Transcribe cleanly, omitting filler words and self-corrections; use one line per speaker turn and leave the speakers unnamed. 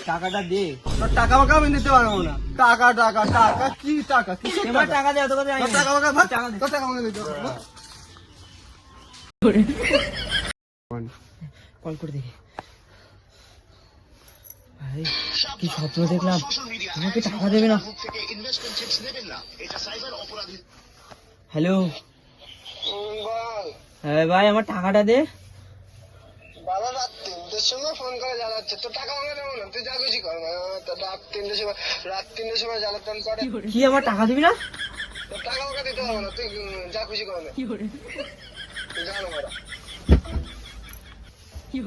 টাকাটা দে, টাকা বাকা আমি দিতে পারবো না। টাকা টাকা টাকা কি টাকা, কিসের টাকা দে, টাকা বাকা ভাত, টাকা আমাকে দিতে পারবো না।
কল করে দেখি। ভাই কি স্বপ্ন দেখলাম, আমাকে টাকা দেবে না। হ্যালো, হ্যাঁ ভাই আমার টাকাটা দে।
বাবা রাত 3টের সময় ফোন করে জ্বালাচ্ছে, তো টাকা আমাকে দেবো না, তুই যা খুশি কর। রাত 3টের সময় জ্বালাতন করে,
কি আমার টাকা দিবি না?
তোর টাকা আমাকে দিতে হবে না, তুই যা খুশি কর না। তুই জানো মারা
কি